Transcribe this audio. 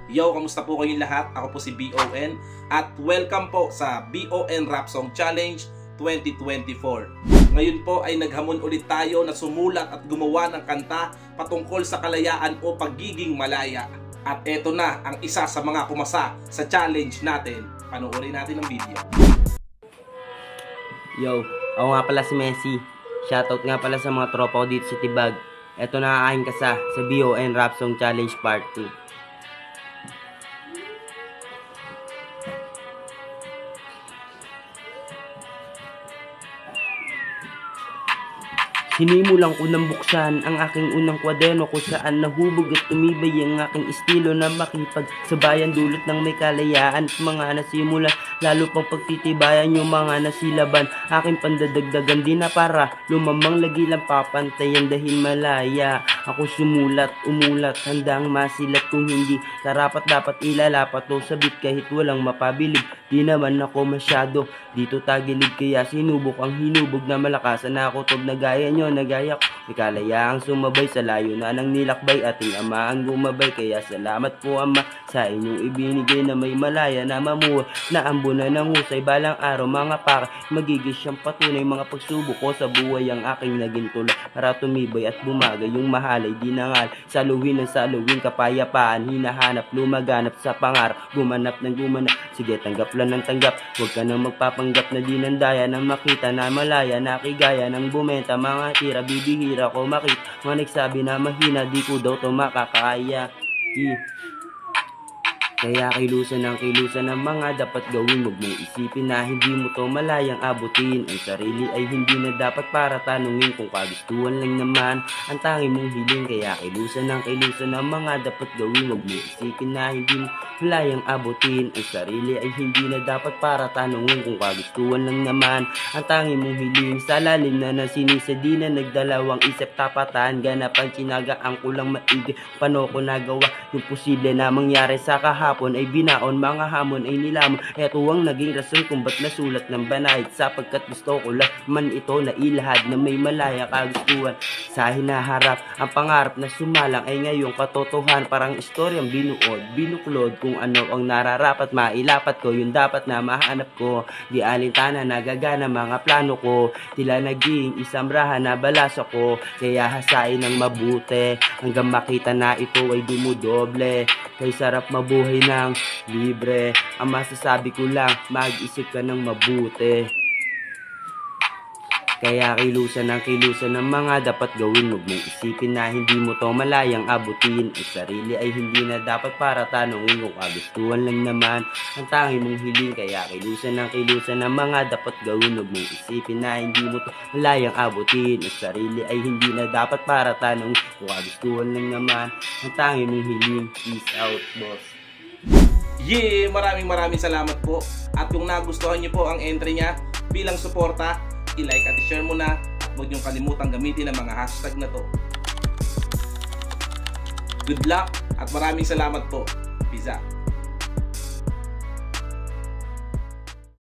Yo, kamusta po kayong lahat? Ako po si BON at welcome po sa BON Rap Song Challenge 2024. Ngayon po ay naghamon ulit tayo na sumulat at gumawa ng kanta patungkol sa kalayaan o pagiging malaya. At eto na ang isa sa mga kumasa sa challenge natin. Panoorin natin ang video. Yo, ako nga pala si Messi. Shoutout nga pala sa mga tropa ko dito sa Tibag. Eto na ang aking kasa sa BON Rap Song Challenge Part 2. Sinimulan ko nang buksan ang aking unang kwaderno kung saan nahubog at tumibay ang aking estilo na makipagsabayan dulot ng may kalayaan at mga nasimulan lalo pang pagtitibayan yung mga nasilaban. Aking pandadagdagan din na para lumamang lagi lang papantayan dahil malaya. Ako sumulat, umulat, handang masilat kung hindi karapat dapat ilalapat o sabit kahit walang mapabilib. Di naman ako masyado dito tagilid kaya sinubok ang hinubog na malakasan na ako tog na gaya nyo. Nagaya ko, may kalayaang sumabay sa layo na nang nilakbay ating ama ang gumabay. Kaya salamat po ama sa inyong ibinigay na may malaya na mamuhay na ambunan ng husay balang araw mga para magiging siyang patunay mga pagsubok ko sa buhay ang aking naging tulay para tumibay at bumagay yung mahalay di nangal saluhin ng saluhin kapayapaan hinahanap lumaganap sa pangarap gumanap ng gumanap sige tanggap lang ng tanggap huwag ka nang magpapanggap na di nandaya nang makita na malaya nakigaya ng bumenta mga tira bibihira ko makita mga nagsabi na mahina di ko daw to makakaya. Kaya kilusan ng mga dapat gawin. Huwag mong isipin na hindi mo to malayang abutin. Ang sarili ay hindi na dapat para tanungin kung kagustuhan lang naman ang tangi mong hiling. Kaya kilusan ng mga dapat gawin. Huwag mong isipin na hindi mo malayang abutin. Ang sarili ay hindi na dapat para tanungin kung kagustuhan lang naman ang tangi mong hiling. Sa lalim na nasinisa di na nagdalawang isip tapatan ganapan sinaga ang kulang maigi paano ko nagawa yung posible na mangyari sa hapon ay binaon, mga hamon ay nilamon. Eto ang naging rason kung ba't nasulat ng banayad sapagkat gusto ko lang man ito na ilahad na may malaya kagustuhan. Sa hinaharap, ang pangarap na sumalang ay ngayong katotohan. Parang istoryang binuklod kung ano ang nararapat mailapat ko. Yung dapat na mahanap ko. Di alintana nagagana mga plano ko. Tila naging isamrahan na balas ako. Kaya hasain ng mabuti hanggang makita na ito ay dumudoble. Kay sarap mabuhay ng libre. Ang masasabi ko lang, mag-isip ka ng mabuti. Kaya kilusan ng mga dapat gawin. Huwag mong isipin na hindi mo to malayang abutin. Ang sarili ay hindi na dapat para tanongin kung kagustuhan lang naman ang tangi mong hiling. Kaya kilusan ng mga dapat gawin. Huwag mong isipin na hindi mo to malayang abutin. Ang sarili ay hindi na dapat para tanongin kung kagustuhan lang naman ang tangi mong hiling. Peace out, boss. Yeah! Maraming salamat po. At kung nagustuhan niyo po ang entry niya bilang suporta, i-like at i-share mo na at huwag niyong kalimutang gamitin ang mga hashtag na to. Good luck at maraming salamat po. Peace out.